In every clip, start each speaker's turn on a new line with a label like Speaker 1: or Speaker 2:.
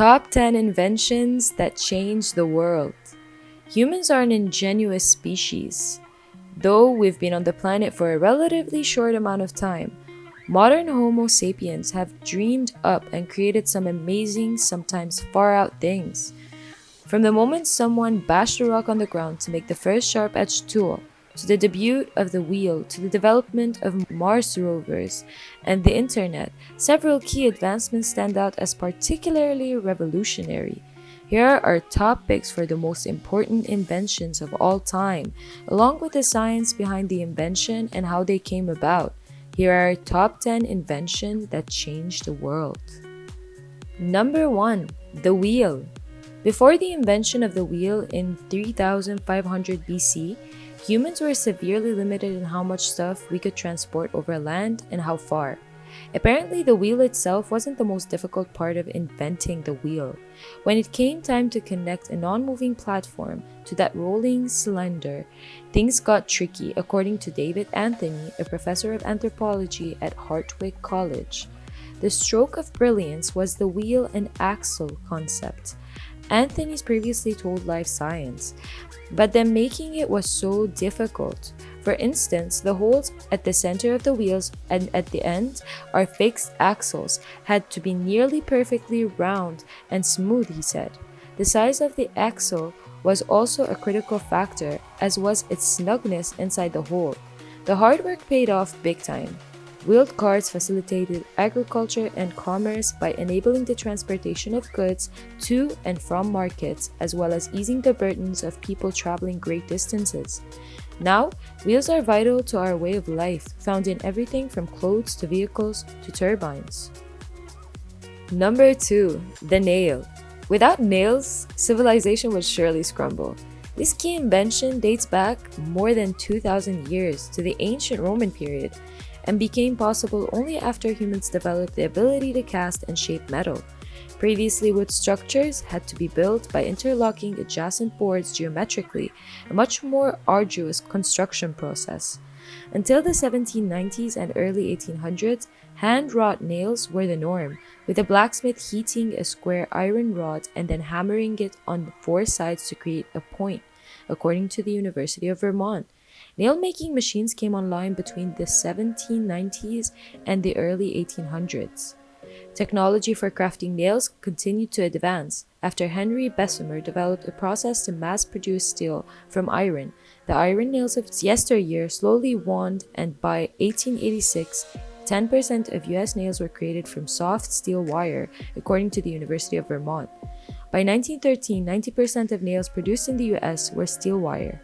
Speaker 1: Top 10 inventions that changed the world. Humans are an ingenious species. Though we've been on the planet for a relatively short amount of time, modern Homo sapiens have dreamed up and created some amazing, sometimes far out things. From the moment someone bashed a rock on the ground to make the first sharp-edged tool, to the debut of the wheel, to the development of Mars rovers and the internet, several key advancements stand out as particularly revolutionary. Here are our top picks for the most important inventions of all time, along with the science behind the invention and how they came about. Here are our top 10 inventions that changed the world. Number 1. The wheel. Before the invention of the wheel in 3500 BC, humans were severely limited in how much stuff we could transport over land and how far. Apparently, the wheel itself wasn't the most difficult part of inventing the wheel. When it came time to connect a non-moving platform to that rolling cylinder, things got tricky, according to David Anthony, a professor of anthropology at Hartwick College. The stroke of brilliance was the wheel and axle concept. Anthony's previously told Life Science, but then making it was so difficult. For instance, the holes at the center of the wheels and at the end are fixed axles had to be nearly perfectly round and smooth, he said. The size of the axle was also a critical factor, as was its snugness inside the hole. The hard work paid off big time. Wheeled carts facilitated agriculture and commerce by enabling the transportation of goods to and from markets, as well as easing the burdens of people traveling great distances. Now, wheels are vital to our way of life, found in everything from clothes to vehicles to turbines. Number 2. The nail. Without nails, civilization would surely crumble. This key invention dates back more than 2,000 years to the ancient Roman period, and became possible only after humans developed the ability to cast and shape metal. Previously, wood structures had to be built by interlocking adjacent boards geometrically, a much more arduous construction process. Until the 1790s and early 1800s, hand-wrought nails were the norm, with a blacksmith heating a square iron rod and then hammering it on 4 sides to create a point, according to the University of Vermont. Nail-making machines came online between the 1790s and the early 1800s. Technology for crafting nails continued to advance after Henry Bessemer developed a process to mass-produce steel from iron. The iron nails of yesteryear slowly waned, and by 1886, 10% of US nails were created from soft steel wire, according to the University of Vermont. By 1913, 90% of nails produced in the US were steel wire.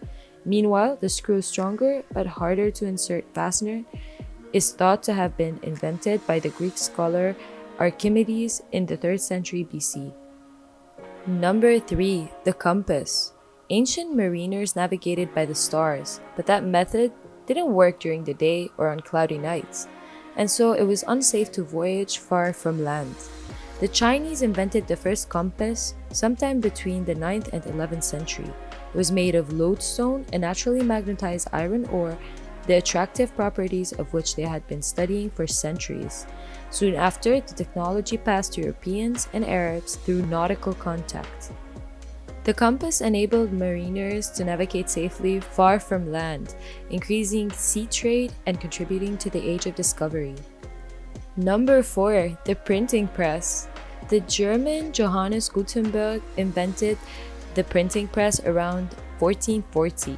Speaker 1: Meanwhile, the screw, stronger but harder to insert fastener, is thought to have been invented by the Greek scholar Archimedes in the 3rd century BC. Number 3. The compass. Ancient mariners navigated by the stars, but that method didn't work during the day or on cloudy nights, and so it was unsafe to voyage far from land. The Chinese invented the first compass sometime between the 9th and 11th century. It was made of lodestone, a naturally magnetized iron ore, the attractive properties of which they had been studying for centuries. Soon after, the technology passed to Europeans and Arabs through nautical contact. The compass enabled mariners to navigate safely far from land, increasing sea trade and contributing to the Age of Discovery. Number 4. The printing press. The German Johannes Gutenberg invented the printing press around 1440.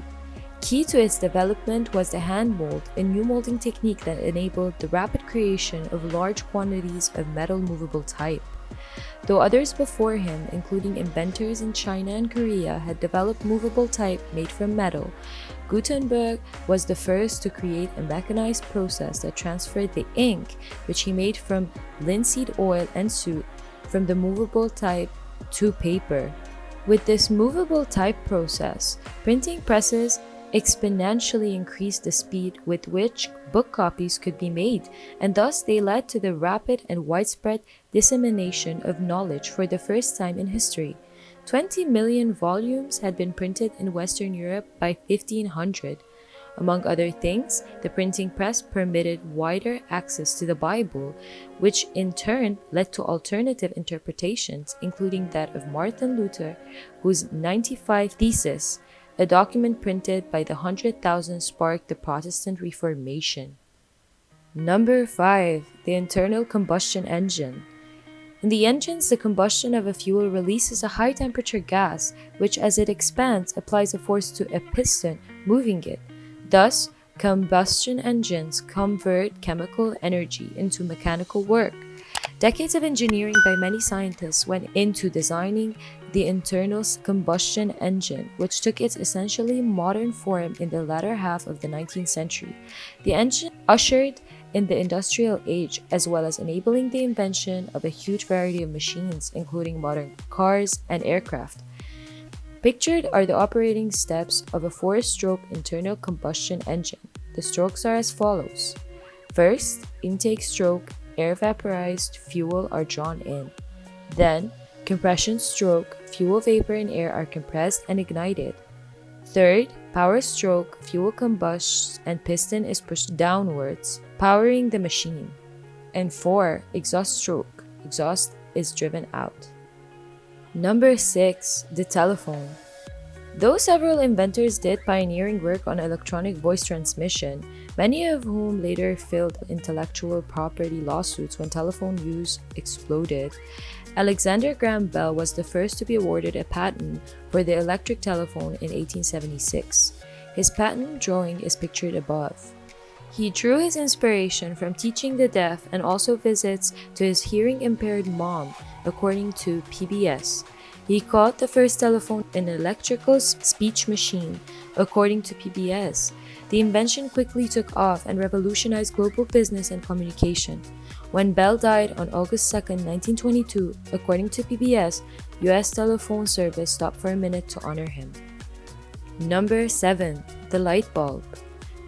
Speaker 1: Key to its development was the hand mold, a new molding technique that enabled the rapid creation of large quantities of metal movable type. Though others before him, including inventors in China and Korea, had developed movable type made from metal, Gutenberg was the first to create a mechanized process that transferred the ink, which he made from linseed oil and soot, from the movable type to paper. With this movable type process, printing presses exponentially increased the speed with which book copies could be made, and thus they led to the rapid and widespread dissemination of knowledge for the first time in history. 20 million volumes had been printed in Western Europe by 1500. Among other things, the printing press permitted wider access to the Bible, which in turn led to alternative interpretations, including that of Martin Luther, whose 95 Theses, a document printed by the 100,000, sparked the Protestant Reformation. Number 5. The internal combustion engine. In the engines, the combustion of a fuel releases a high-temperature gas, which as it expands applies a force to a piston moving it. Thus, combustion engines convert chemical energy into mechanical work. Decades of engineering by many scientists went into designing the internal combustion engine, which took its essentially modern form in the latter half of the 19th century. The engine ushered in the industrial age, as well as enabling the invention of a huge variety of machines, including modern cars and aircraft. Pictured are the operating steps of a 4-stroke internal combustion engine. The strokes are as follows. First, intake stroke, air vaporized fuel are drawn in. Then, compression stroke, fuel vapor and air are compressed and ignited. Third, power stroke, fuel combusts and piston is pushed downwards, powering the machine. And 4, exhaust stroke, exhaust is driven out. Number 6. The telephone. Though several inventors did pioneering work on electronic voice transmission, many of whom later filed intellectual property lawsuits when telephone use exploded, Alexander Graham Bell was the first to be awarded a patent for the electric telephone in 1876. His patent drawing is pictured above. He drew his inspiration from teaching the deaf and also visits to his hearing-impaired mom, according to PBS. He called the first telephone an electrical speech machine, according to PBS. The invention quickly took off and revolutionized global business and communication. When Bell died on August 2, 1922, according to PBS, U.S. telephone service stopped for a minute to honor him. Number 7. The light bulb.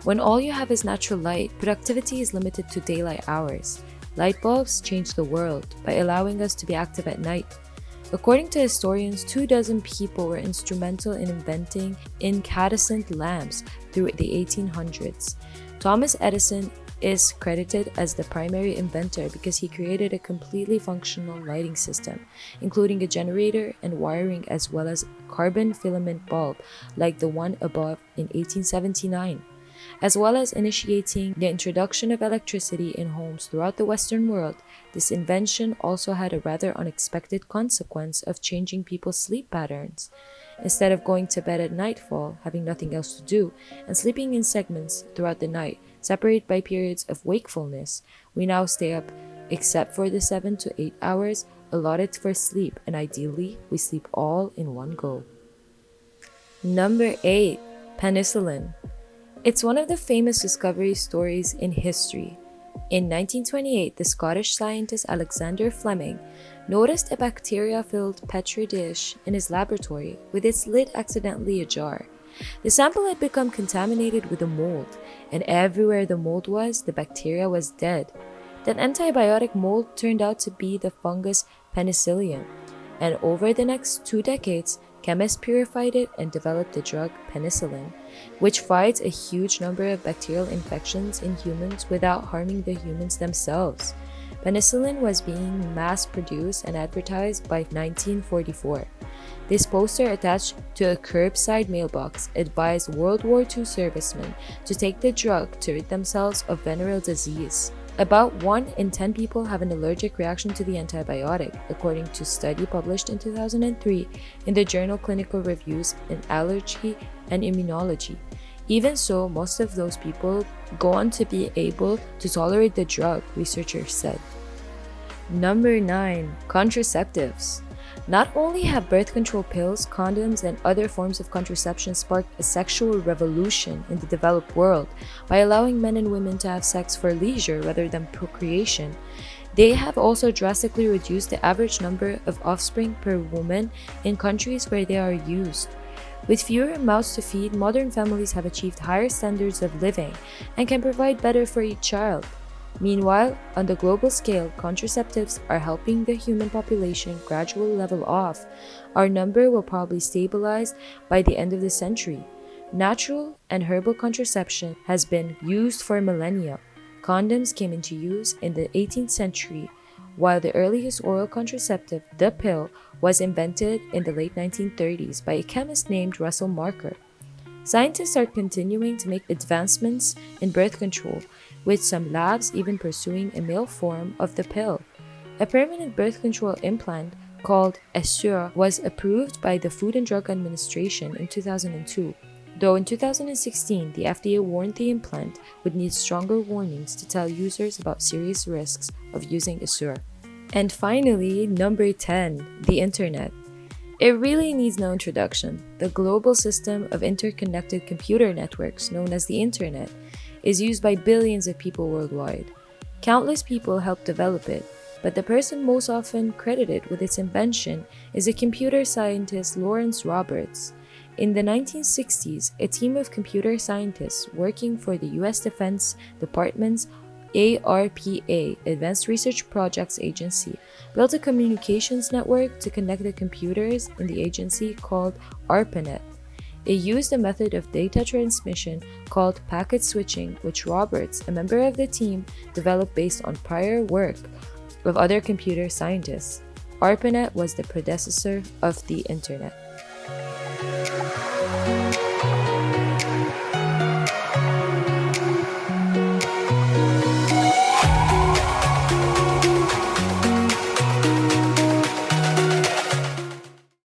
Speaker 1: When all you have is natural light, productivity is limited to daylight hours. Light bulbs changed the world by allowing us to be active at night. According to historians, 24 people were instrumental in inventing incandescent lamps through the 1800s. Thomas Edison is credited as the primary inventor because he created a completely functional lighting system, including a generator and wiring as well as a carbon filament bulb like the one above in 1879. As well as initiating the introduction of electricity in homes throughout the Western world, this invention also had a rather unexpected consequence of changing people's sleep patterns. Instead of going to bed at nightfall, having nothing else to do, and sleeping in segments throughout the night, separated by periods of wakefulness, we now stay up except for the 7 to 8 hours allotted for sleep, and ideally, we sleep all in one go. Number 8. Penicillin. It's one of the famous discovery stories in history. In 1928, the Scottish scientist Alexander Fleming noticed a bacteria-filled petri dish in his laboratory with its lid accidentally ajar. The sample had become contaminated with a mold, and everywhere the mold was, the bacteria was dead. That antibiotic mold turned out to be the fungus Penicillin, and over the next 2 decades, chemists purified it and developed the drug penicillin, which fights a huge number of bacterial infections in humans without harming the humans themselves. Penicillin was being mass-produced and advertised by 1944. This poster attached to a curbside mailbox advised World War II servicemen to take the drug to rid themselves of venereal disease. About 1 in 10 people have an allergic reaction to the antibiotic, according to a study published in 2003 in the journal Clinical Reviews in Allergy and Immunology. Even so, most of those people go on to be able to tolerate the drug, researchers said. Number 9. Contraceptives. Not only have birth control pills, condoms, and other forms of contraception sparked a sexual revolution in the developed world by allowing men and women to have sex for leisure rather than procreation, they have also drastically reduced the average number of offspring per woman in countries where they are used. With fewer mouths to feed, modern families have achieved higher standards of living and can provide better for each child. Meanwhile, on the global scale, contraceptives are helping the human population gradually level off. Our number will probably stabilize by the end of the century. Natural and herbal contraception has been used for millennia. Condoms came into use in the 18th century, while the earliest oral contraceptive, the pill, was invented in the late 1930s by a chemist named Russell Marker. Scientists are continuing to make advancements in birth control, with some labs even pursuing a male form of the pill. A permanent birth control implant called Essure was approved by the Food and Drug Administration in 2002, though in 2016 the FDA warned the implant would need stronger warnings to tell users about serious risks of using Essure. And finally, number 10, the Internet. It really needs no introduction. The global system of interconnected computer networks, known as the Internet, is used by billions of people worldwide. Countless people helped develop it, but the person most often credited with its invention is a computer scientist Lawrence Roberts. In the 1960s, a team of computer scientists working for the US Defense Department's ARPA, Advanced Research Projects Agency, built a communications network to connect the computers in the agency called ARPANET. It used a method of data transmission called packet switching, which Roberts, a member of the team, developed based on prior work of other computer scientists. ARPANET was the predecessor of the Internet.